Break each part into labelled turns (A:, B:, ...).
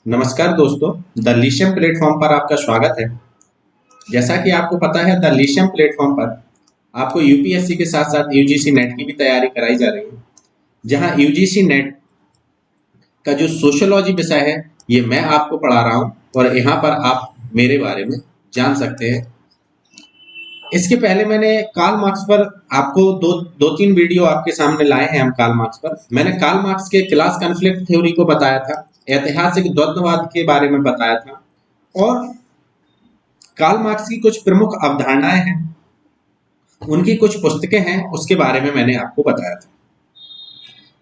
A: नमस्कार दोस्तों, the लीशियम platform पर आपका स्वागत है। जैसा कि आपको पता है, द लीशियम प्लेटफॉर्म पर आपको यूपीएससी के साथ साथ यूजीसी नेट की भी तैयारी कराई जा रही है। जहां यूजीसी नेट का जो सोशियोलॉजी विषय है, ये मैं आपको पढ़ा रहा हूं और यहाँ पर आप मेरे बारे में जान सकते हैं। इसके पहले मैंने कार्ल मार्क्स पर आपको दो तीन वीडियो आपके सामने लाए हैं। हम कार्ल मार्क्स पर मैंने कार्ल मार्क्स के क्लास कॉन्फ्लिक्ट थ्योरी को बताया था, ऐतिहासिक द्वंद्ववाद के बारे में बताया था और कार्ल मार्क्स की कुछ प्रमुख अवधारणाएं हैं, उनकी कुछ पुस्तकें हैं, उसके बारे में मैंने आपको बताया था।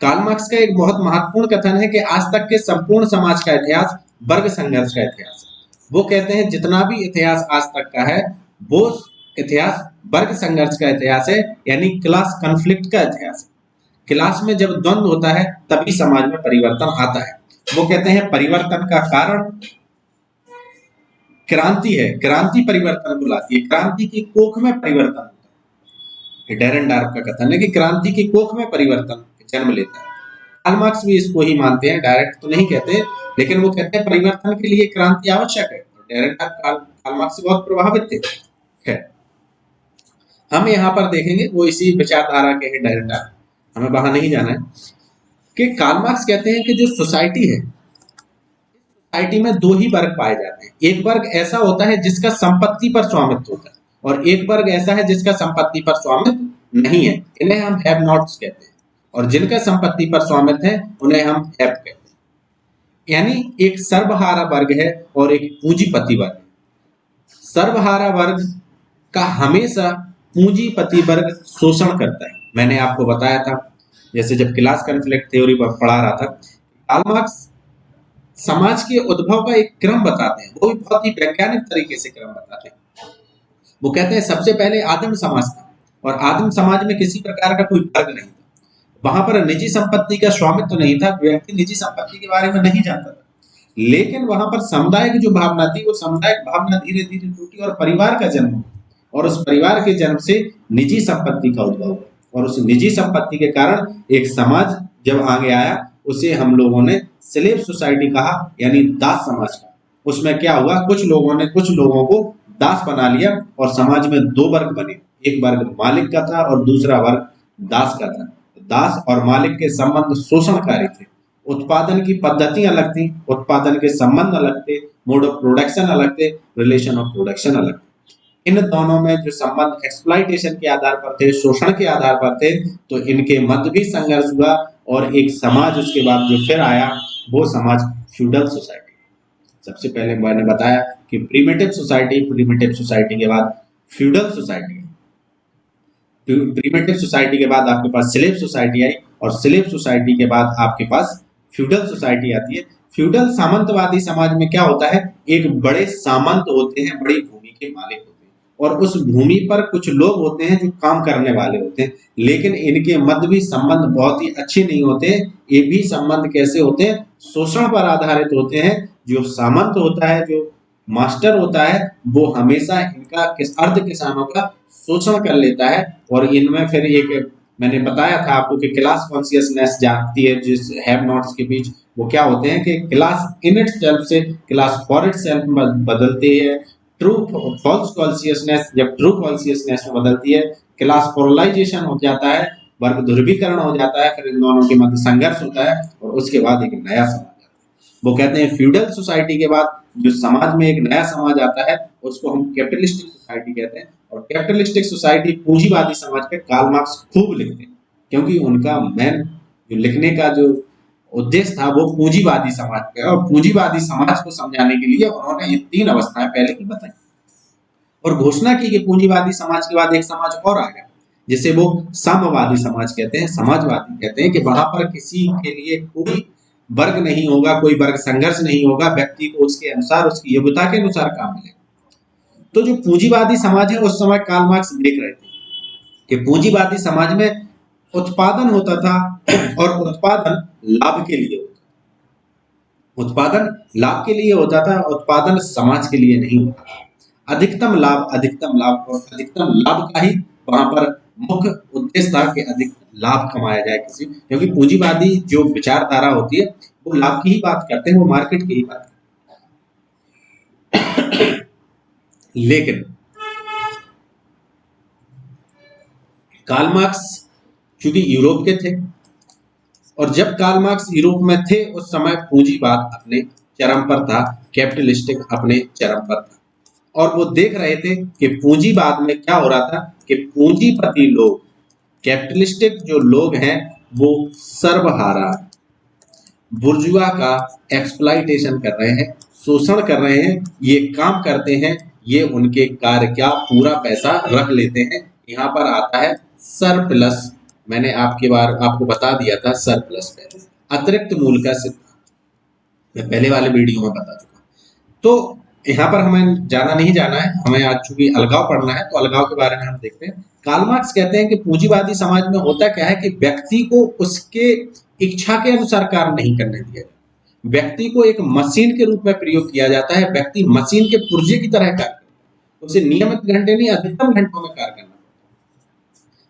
A: कार्ल मार्क्स का एक बहुत महत्वपूर्ण कथन है कि आज तक के संपूर्ण समाज का इतिहास वर्ग संघर्ष का इतिहास है। वो कहते हैं जितना भी इतिहास आज तक का है वो इतिहास वर्ग संघर्ष का इतिहास है, यानी क्लास कॉन्फ्लिक्ट का इतिहास है। क्लास में जब द्वंद्व होता है तभी समाज में परिवर्तन आता है। वो कहते हैं परिवर्तन का कारण क्रांति है, क्रांति परिवर्तन को लाती है, क्रांति की कोख में परिवर्तन होता है। डैरेन डार्क का कथन है कि क्रांति की कोख में परिवर्तन जन्म लेता है। कार्ल मार्क्स भी इसको ही मानते हैं, डायरेक्ट तो नहीं कहते, लेकिन वो कहते हैं परिवर्तन के लिए क्रांति आवश्यक है। तो डैरेन डार्क कार्ल मार्क्स से बहुत प्रभावित थे। खैर, हम यहाँ पर देखेंगे वो इसी विचारधारा के हैं डैरेन डार्क, हमें वहां नहीं जाना है। कि कार्ल मार्क्स कहते हैं कि जो सोसाइटी है, सोसाइटी में दो ही वर्ग पाए जाते हैं। एक वर्ग ऐसा होता है जिसका संपत्ति पर स्वामित्व होता है और एक वर्ग ऐसा है जिसका संपत्ति पर स्वामित्व नहीं है। इन्हें हम हैव नॉट्स कहते हैं और जिनका संपत्ति पर स्वामित्व है उन्हें हम हैव कहते हैं। यानी एक सर्वहारा वर्ग है और एक पूंजीपति वर्ग है। सर्वहारा वर्ग का हमेशा पूंजीपति वर्ग शोषण करता है। मैंने आपको बताया था, जैसे जब क्लास कॉन्फ्लिक्ट थ्योरी पर पढ़ा रहा था, कार्ल मार्क्स समाज के उद्भव का एक क्रम बताते हैं, वो भी बहुत ही वैज्ञानिक तरीके से क्रम बताते हैं। वो कहते हैं सबसे पहले आदिम समाज था और आदिम समाज में किसी प्रकार का कोई वर्ग नहीं था। वहां पर निजी संपत्ति का स्वामित्व तो नहीं था, व्यक्ति निजी संपत्ति के बारे में नहीं जानता था। लेकिन वहां पर समुदाय की जो भावना थी, वो सामुदायिक भावना धीरे धीरे टूटी और परिवार का जन्म हुआ और उस परिवार के जन्म से निजी संपत्ति का उद्भव हुआ और उस निजी संपत्ति के कारण एक समाज जब आगे आया, उसे हम लोगों ने स्लेव सोसाइटी कहा, यानी दास समाज का। उसमें क्या हुआ, कुछ लोगों ने कुछ लोगों को दास बना लिया और समाज में दो वर्ग बने। एक वर्ग मालिक का था और दूसरा वर्ग दास का था। दास और मालिक के संबंध शोषणकारी थे। उत्पादन की पद्धति अलग थी, उत्पादन के संबंध अलग थे, मोड ऑफ प्रोडक्शन अलग थे, रिलेशन ऑफ प्रोडक्शन अलग थे। इन दोनों में जो संबंध एक्सप्लॉइटेशन के आधार पर थे, शोषण के आधार पर थे, तो इनके मध्य भी संघर्ष हुआ और एक समाज उसके बाद जो फिर आया, वो समाज फ्यूडल सोसाइटी। सबसे पहले मैंने बताया कि प्रीमिटिव सोसाइटी के बाद फ्यूडल सोसाइटी। प्रीमिटिव सोसाइटी के बाद आपके पास स्लेव सोसाइटी आई और स्लेव सोसाइटी के बाद आपके पास फ्यूडल सोसाइटी आती है। फ्यूडल सामंतवादी समाज में क्या होता है, एक बड़े सामंत होते हैं, बड़ी भूमि के मालिक होते हैं और उस भूमि पर कुछ लोग होते हैं जो काम करने वाले होते हैं, लेकिन इनके मध्य भी संबंध बहुत ही अच्छे नहीं होते। ये भी संबंध कैसे होते हैं, शोषण पर आधारित होते हैं। जो सामंत होता है, जो मास्टर होता है, वो हमेशा इनका अर्ध किसानों का शोषण कर लेता है और इनमें फिर एक मैंने बताया था आपको कि क्लास कॉन्शियसनेस जागती है जिस हैव नॉट्स के बीच। वो क्या होते हैं कि क्लास इन इट सेल्फ से क्लास फॉर इट सेल्फ में बदलती है। ट्रू फॉल्स कॉन्शियसनेस जब ट्रू कॉन्शियसनेस में बदलती है, क्लास पोलराइजेशन हो जाता है, वर्ग ध्रुवीकरण हो जाता है, फिर इन दोनों के मध्य संघर्ष होता है और उसके बाद एक नया समाज। वो कहते हैं फ्यूडल सोसाइटी के बाद जो समाज में एक नया समाज आता है उसको हम कैपिटलिस्टिक सोसाइटी कहते हैं और कैपिटलिस्टिक सोसाइटी पूंजीवादी समाज पे कार्ल मार्क्स खूब लिखते हैं, क्योंकि उनका मेन जो लिखने का जो उद्देश्य था वो पूंजीवादी समाज पे और पूंजीवादी समाज को समझाने के लिए उन्होंने ये तीन अवस्थाएं पहले की बताई और घोषणा की कि पूंजीवादी समाज के बाद एक समाज और आ गया जिसे वो साम्यवादी समाज कहते हैं, समाजवादी कहते हैं, कि वहां पर किसी के लिए कोई वर्ग नहीं होगा, कोई वर्ग संघर्ष नहीं होगा, व्यक्ति को उसके अनुसार, उसकी योग्यता के अनुसार काम मिलेगा। तो जो पूंजीवादी समाज है उस समय कार्ल मार्क्स देख रहे थे कि पूंजीवादी समाज में उत्पादन होता था और उत्पादन लाभ के लिए होता था। उत्पादन लाभ के लिए होता था, उत्पादन समाज के लिए नहीं होता था। अधिकतम लाभ और अधिकतम लाभ का ही वहां पर मुख्य उद्देश्य था कि अधिक लाभ कमाया जाए किसी, क्योंकि पूंजीवादी जो विचारधारा होती है वो लाभ की ही बात करते हैं, वो मार्केट की ही बात करते हैं। लेकिन कार्ल मार्क्स चूंकि यूरोप के थे, और जब कार्ल मार्क्स यूरोप में थे उस समय पूंजीवाद अपने चरम पर था, कैपिटलिस्टिक अपने चरम पर था, और वो देख रहे थे कि पूंजीवाद में क्या हो रहा था कि पूंजीपति लोग, कैपिटलिस्टिक जो लोग हैं वो सर्वहारा बुर्जुआ का एक्सप्लॉइटेशन कर रहे हैं, शोषण कर रहे हैं, ये काम करते हैं, ये उनके कार्य का पूरा पैसा रख लेते हैं। यहाँ पर आता है सरप्लस, मैंने आपको बता दिया था सरप्लस पहले, अतिरिक्त मूल्य का सिद्धांत मैं पहले वाले वीडियो में बता चुका। तो यहाँ पर हमें ज्यादा नहीं जाना है, हमें आज चूंकि अलगाव पढ़ना है तो अलगाव के बारे में हम देखते हैं। कार्ल मार्क्स कहते हैं कि पूंजीवादी समाज में होता क्या है कि व्यक्ति को उसके इच्छा के अनुसार कार्य नहीं करने दिया जाता, व्यक्ति को एक मशीन के रूप में प्रयोग किया जाता है, व्यक्ति मशीन के पुर्जे की तरह कार्य करता है, उसे नियमित घंटे नहीं अधिकतम घंटों में कार्य करना।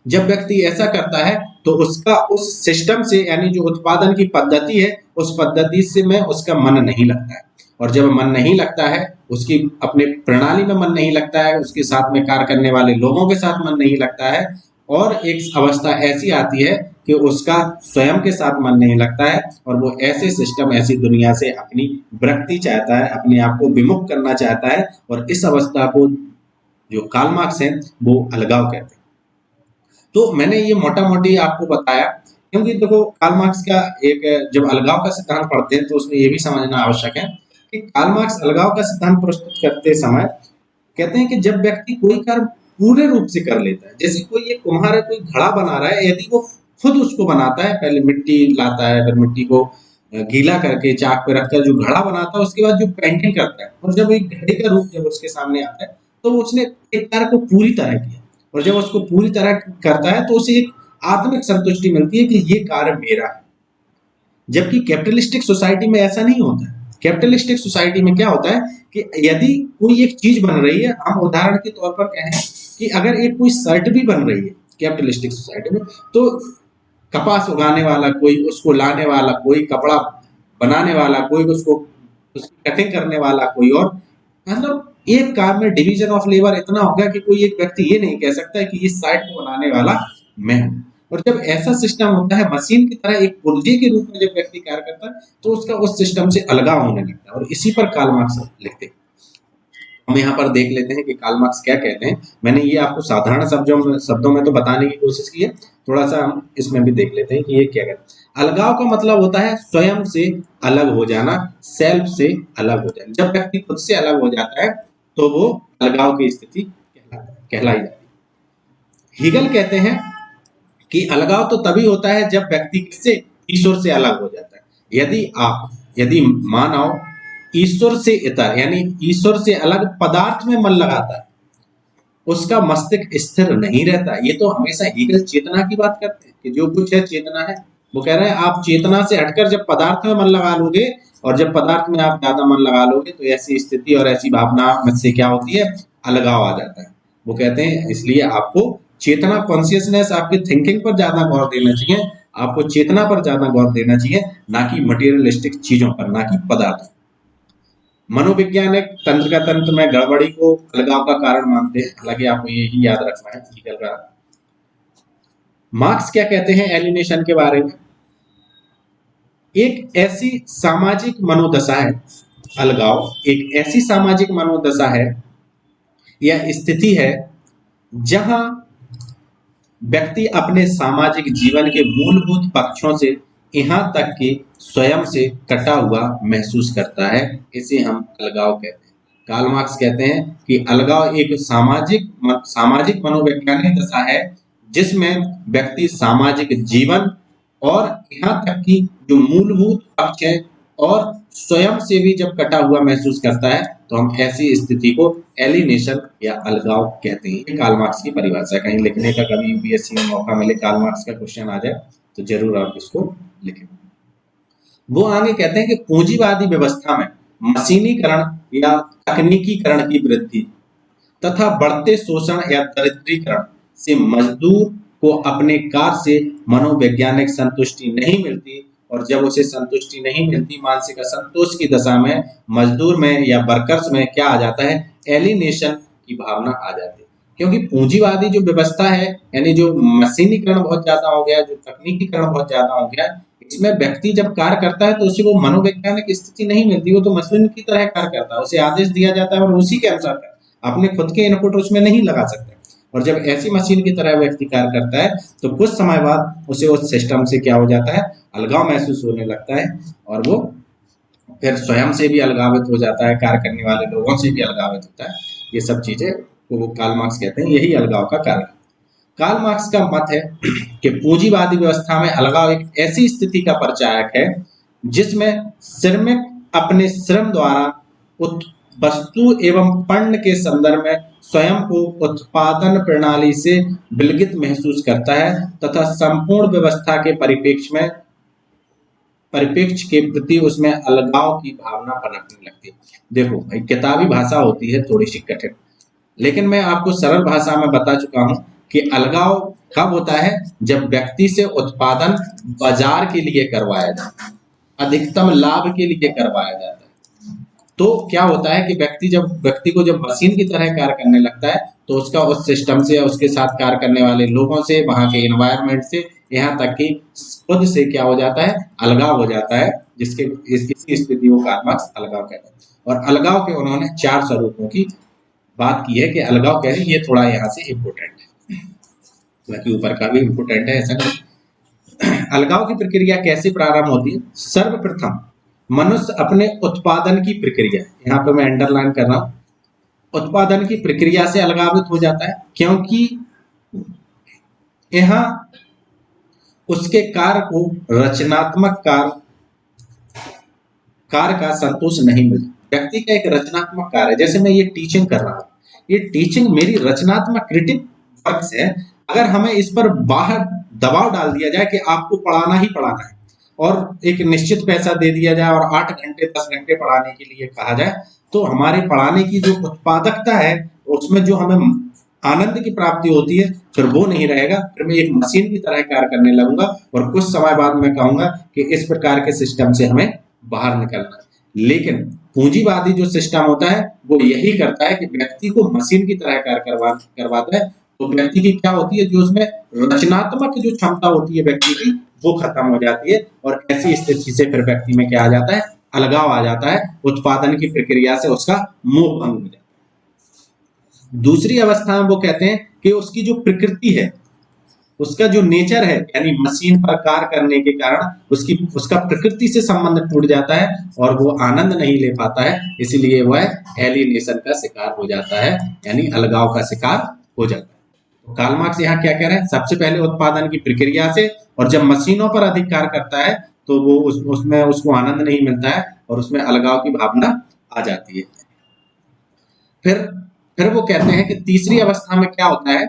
A: जब व्यक्ति ऐसा करता है तो उसका उस सिस्टम से, यानी जो उत्पादन की पद्धति है उस पद्धति से में उसका मन नहीं लगता है, और जब मन नहीं लगता है, उसकी अपने प्रणाली में मन नहीं लगता है, उसके साथ में कार्य करने वाले लोगों के साथ मन नहीं लगता है, और एक अवस्था ऐसी आती है कि उसका स्वयं के साथ मन नहीं लगता है, और वो ऐसे सिस्टम, ऐसी दुनिया से अपनी विरक्ति चाहता है, अपने आप को विमुख करना चाहता है, और इस अवस्था को जो कार्ल मार्क्स हैं वो अलगाव कहते हैं। तो मैंने ये मोटा मोटी आपको बताया, क्योंकि देखो कार्ल मार्क्स का एक, जब अलगाव का सिद्धांत पढ़ते हैं तो उसमें ये भी समझना आवश्यक है कि कार्ल मार्क्स अलगाव का सिद्धांत प्रस्तुत करते समय कहते हैं कि जब व्यक्ति कोई कार्य पूरे रूप से कर लेता है, जैसे कोई एक कुम्हार है, कोई घड़ा बना रहा है, यदि वो खुद उसको बनाता है, पहले मिट्टी लाता है, फिर मिट्टी को गीला करके चाक पे रखकर जो घड़ा बनाता है, उसके बाद जो पेंटिंग करता है, और जब एक घड़े का रूप जब उसके सामने आता है तो उसने एक कार्य को पूरी तरह किया, और जब उसको पूरी तरह करता है तो उसे एक आत्मिक संतुष्टि मिलती है कि ये कार्य मेरा है। जबकि कैपिटलिस्टिक सोसाइटी में ऐसा नहीं होता है। कैपिटलिस्टिक सोसाइटी में क्या होता है कि यदि कोई एक चीज बन रही है, हम उदाहरण के तौर पर कहें कि अगर एक कोई शर्ट भी बन रही है कैपिटलिस्टिक सोसाइटी में, तो कपास उगाने वाला कोई, उसको लाने वाला कोई, कपड़ा बनाने वाला कोई, उसको उसकी कटिंग करने वाला कोई, और मतलब एक काम में डिवीजन ऑफ लेबर इतना हो गया कि कोई एक व्यक्ति ये नहीं कह सकता है कि इस साइट को बनाने वाला मैं हूं। और जब ऐसा सिस्टम होता है, मशीन की तरह एक पुर्जे के रूप में जब व्यक्ति कार्य करता है तो उसका उस सिस्टम से अलगाव होने लगता है, और इसी पर कार्ल मार्क्स लिखते हैं। हम यहाँ पर देख लेते हैं कि कार्ल मार्क्स क्या कहते हैं। मैंने ये आपको साधारण शब्दों में तो बताने की कोशिश की है, थोड़ा सा हम इसमें भी देख लेते हैं कि ये क्या कहते हैं। अलगाव का मतलब होता है स्वयं से अलग हो जाना, सेल्फ से अलग हो जाना। जब व्यक्ति खुद से अलग हो जाता है तो वो अलगाव की स्थिति कहलाई जाती है। हीगल कहते हैं कि अलगाव तो तभी होता है जब व्यक्ति किससे, ईश्वर से अलग हो जाता है। यदि मानव ईश्वर से इतर, यानी ईश्वर से अलग पदार्थ में मन लगाता है, उसका मस्तिष्क स्थिर नहीं रहता। ये तो हमेशा हीगल चेतना की बात करते हैं कि जो कुछ है चेतना है। वो कह रहे हैं आप चेतना से हटकर जब पदार्थ में मन लगा लोगे, और जब पदार्थ में आप ज्यादा मन लगा लोगे, तो ऐसी स्थिति और ऐसी भावना में से क्या होती है, अलगाव आ जाता है। वो कहते हैं इसलिए आपको चेतना, कॉन्शियसनेस, आपकी थिंकिंग पर ज्यादा गौर देना चाहिए, आपको चेतना पर ज्यादा गौर देना चाहिए, ना कि मटेरियलिस्टिक चीजों पर, ना कि पदार्थ। मनोवैज्ञानिक तंत्र का तंत्र में गड़बड़ी को अलगाव का कारण मानते हैं, हालांकि आपको यही याद रखना है हीगल का। मार्क्स क्या कहते हैं एलिनेशन के बारे में? एक ऐसी सामाजिक मनोदशा है, अलगाव एक ऐसी सामाजिक मनोदशा है या स्थिति है जहां व्यक्ति अपने सामाजिक जीवन के मूलभूत पक्षों से यहाँ तक कि स्वयं से कटा हुआ महसूस करता है, इसे हम अलगाव कहते हैं। कार्ल मार्क्स कहते हैं कि अलगाव एक सामाजिक मनोवैज्ञानिक दशा है जिसमें व्यक्ति सामाजिक जीवन और यहाँ तक कि जो मूलभूत पक्ष है और स्वयं से भी जब कटा हुआ महसूस करता है, तो हम ऐसी स्थिति को एलिनेशन या अलगाव कहते हैं। कार्ल मार्क्स की परिभाषा, कहीं लिखने का कभी यूपीएससी में मौका मिले, कार्ल मार्क्स का क्वेश्चन आ जाए तो जरूर आप इसको लिखें। वो आगे कहते हैं कि पूंजीवादी व्यवस्था में मशीनीकरण या तकनीकीकरण की वृद्धि तथा बढ़ते शोषण या दरिद्रीकरण से मजदूर को अपने कार्य से मनोवैज्ञानिक संतुष्टि नहीं मिलती, और जब उसे संतुष्टि नहीं मिलती, मानसिक असंतोष की दशा में मजदूर में या वर्कर्स में क्या आ जाता है, एलिनेशन की भावना आ जाती है। क्योंकि पूंजीवादी जो व्यवस्था है, यानी जो मशीनीकरण बहुत ज्यादा हो गया, जो तकनीकीकरण बहुत ज्यादा हो गया, इसमें व्यक्ति जब कार्य करता है तो उसे वो मनोवैज्ञानिक स्थिति नहीं मिलती, वो तो मशीन की तरह कार्य करता है, उसे आदेश दिया जाता है और उसी के अनुसार करता है, अपने खुद के इनपुट उसमें नहीं लगा सकते। और जब ऐसी मशीन की तरह व्यक्ति कार्य करता है तो कुछ समय बाद उसे उस सिस्टम से क्या हो जाता है, अलगाव महसूस होने लगता है, और वो फिर स्वयं से भी अलगावित हो जाता है, कार्य करने वाले लोगों से भी अलगावित होता है। ये सब चीजें को वो कार्ल मार्क्स कहते हैं, यही अलगाव का कारण। कार्ल मार्क्स का मत है कि पूंजीवादी व्यवस्था में अलगाव एक ऐसी स्थिति का परिचायक है जिसमें श्रमिक अपने श्रम द्वारा वस्तु एवं पण्य के संदर्भ में स्वयं को उत्पादन प्रणाली से विलगित महसूस करता है तथा संपूर्ण व्यवस्था के परिप्रेक्ष्य के प्रति उसमें अलगाव की भावना पनपने लगती है। देखो भाई, किताबी भाषा होती है थोड़ी सी कठिन, लेकिन मैं आपको सरल भाषा में बता चुका हूं कि अलगाव कब होता है, जब व्यक्ति से उत्पादन बाजार के लिए करवाया जाता है, अधिकतम लाभ के लिए करवाया जाता है। तो क्या होता है कि व्यक्ति को जब मशीन की तरह कार्य करने लगता है तो उसका उस सिस्टम से या उसके साथ कार्य करने वाले लोगों से, वहां के एनवायरनमेंट से, यहाँ तक कि खुद से क्या हो जाता है, अलगाव हो जाता है, इसी स्थिति को कार्ल मार्क्स अलगाव कहते हैं। और अलगाव के उन्होंने 4 स्वरूपों की बात की है कि अलगाव कैसे, ये थोड़ा यहाँ से इम्पोर्टेंट है, बाकी ऊपर का भी इम्पोर्टेंट है ऐसा नहीं। अलगाव की प्रक्रिया कैसे प्रारंभ होती है? सर्वप्रथम मनुष्य अपने उत्पादन की प्रक्रिया, यहाँ पे मैं अंडरलाइन कर रहा हूं, उत्पादन की प्रक्रिया से अलगावित हो जाता है, क्योंकि यहाँ उसके कार्य को रचनात्मक कार्य का संतोष नहीं मिलता। व्यक्ति का एक रचनात्मक कार्य है, जैसे मैं ये टीचिंग कर रहा हूँ, ये टीचिंग मेरी रचनात्मक क्रिएटिव वर्क है। अगर हमें इस पर बाहर दबाव डाल दिया जाए कि आपको पढ़ाना ही पढ़ाना है और एक निश्चित पैसा दे दिया जाए और 8 घंटे 10 घंटे पढ़ाने के लिए कहा जाए, तो हमारे पढ़ाने की जो उत्पादकता है, उसमें जो हमें आनंद की प्राप्ति होती है, फिर वो नहीं रहेगा। फिर मैं एक मशीन की तरह कार्य करने लगूंगा और कुछ समय बाद मैं कहूंगा कि इस प्रकार के सिस्टम से हमें बाहर निकलना है। लेकिन पूंजीवादी जो सिस्टम होता है वो यही करता है कि व्यक्ति को मशीन की तरह कार्य करवाता है, तो व्यक्ति की क्या होती है, जो उसमें रचनात्मक जो क्षमता होती है व्यक्ति की, वो खत्म हो जाती है। और ऐसी स्थिति से फिर व्यक्ति में क्या आ जाता है, अलगाव आ जाता है, उत्पादन की प्रक्रिया से उसका मोह भंग हो जाता है। दूसरी अवस्था में वो कहते हैं कि उसकी जो प्रकृति है, उसका जो नेचर है, यानी मशीन पर कार्य करने के कारण उसका प्रकृति से संबंध टूट जाता है और वो आनंद नहीं ले पाता है, इसीलिए वह एलिनेशन का शिकार हो जाता है, यानी अलगाव का शिकार हो जाता है। तो कार्ल मार्क्स यहाँ क्या कह रहे हैं, सबसे पहले उत्पादन की प्रक्रिया से, और जब मशीनों पर अधिक कार्य करता है तो वो उसमें उसको आनंद नहीं मिलता है और उसमें अलगाव की भावना आ जाती है। फिर वो कहते हैं कि तीसरी अवस्था में क्या होता है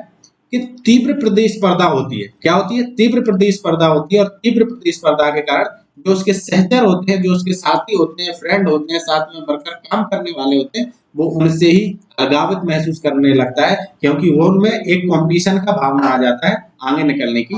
A: कि तीव्र प्रतिस्पर्धा होती है। क्या होती है? तीव्र प्रतिस्पर्धा होती है, और तीव्र प्रतिस्पर्धा के कारण जो उसके सहचर होते हैं, जो उसके साथी होते हैं, फ्रेंड होते हैं, साथ में बढ़कर काम करने वाले होते हैं, वो उनसे ही अलगावित महसूस करने लगता है, क्योंकि वो उनमें एक कॉम्पिटिशन का भावना आ जाता है, आगे निकलने की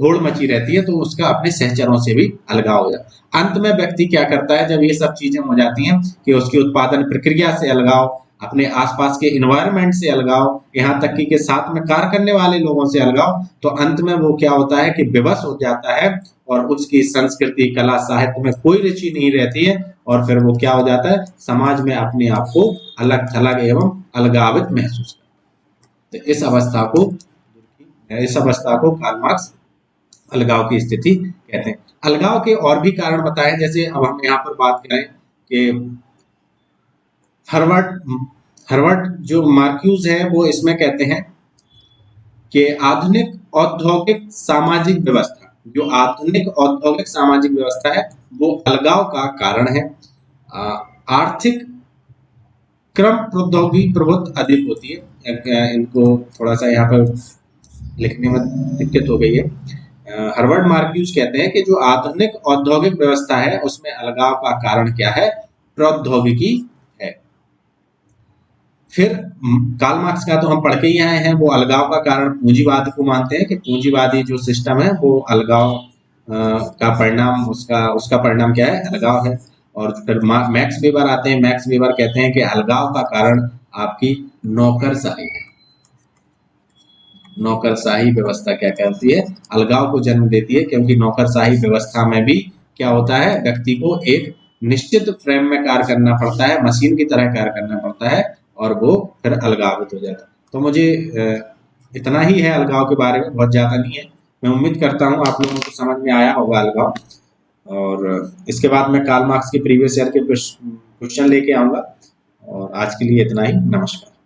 A: होड़ मची रहती है, तो उसका अपने सहचरों से भी अलगाव हो जाता है। अंत में व्यक्ति क्या करता है, जब ये सब चीजें हो जाती हैं कि उसकी उत्पादन प्रक्रिया से अलगाव, अपने आसपास के इन्वायरमेंट से अलगाव, यहाँ तक कि साथ में कार्य करने वाले लोगों से अलगाव, तो अंत में वो क्या होता है कि विवश हो जाता है और उसकी संस्कृति, कला, साहित्य में कोई रुचि नहीं रहती है, और फिर वो क्या हो जाता है, समाज में अपने आप को अलग थलग एवं अलगावित महसूस करता है। तो इस अवस्था को कार्ल मार्क्स अलगाव की स्थिति कहते हैं। अलगाव के और भी कारण बताए, जैसे अब हम यहाँ पर बात करें कि हर्वर्ट जो मार्क्यूज है, वो इसमें कहते हैं कि आधुनिक औद्योगिक सामाजिक व्यवस्था, जो आधुनिक औद्योगिक सामाजिक व्यवस्था है, वो अलगाव का कारण है। आर्थिक क्रम प्रौद्योगिकी प्रभुत्व अधिक होती है। इनको थोड़ा सा यहाँ पर लिखने में दिक्कत हो गई है। हर्वर्ट मार्क्यूज कहते हैं कि जो आधुनिक औद्योगिक व्यवस्था है, उसमें अलगाव का कारण क्या है, प्रौद्योगिकी है। फिर कार्ल मार्क्स का तो हम पढ़ के ही आए हैं, वो अलगाव का कारण पूंजीवाद को मानते हैं कि पूंजीवादी जो सिस्टम है वो अलगाव का परिणाम उसका उसका परिणाम क्या है? अलगाव है। और फिर मैक्स वेबर आते हैं। मैक्स वेबर कहते हैं कि अलगाव का कारण आपकी नौकरशाही है। नौकरशाही व्यवस्था क्या करती है? अलगाव को जन्म देती है, क्योंकि नौकरशाही व्यवस्था में भी क्या होता है? व्यक्ति को एक निश्चित फ्रेम में कार्य करना पड़ता है, मशीन की तरह कार्य करना पड़ता है, और वो फिर अलगावित हो जाता है। तो मुझे इतना ही है अलगाव के बारे में, बहुत ज़्यादा नहीं है। मैं उम्मीद करता हूँ आप लोगों को समझ में आया होगा अलगाव। और इसके बाद मैं कार्ल मार्क्स के प्रीवियस ईयर के क्वेश्चन लेके आऊँगा। और आज के लिए इतना ही। नमस्कार।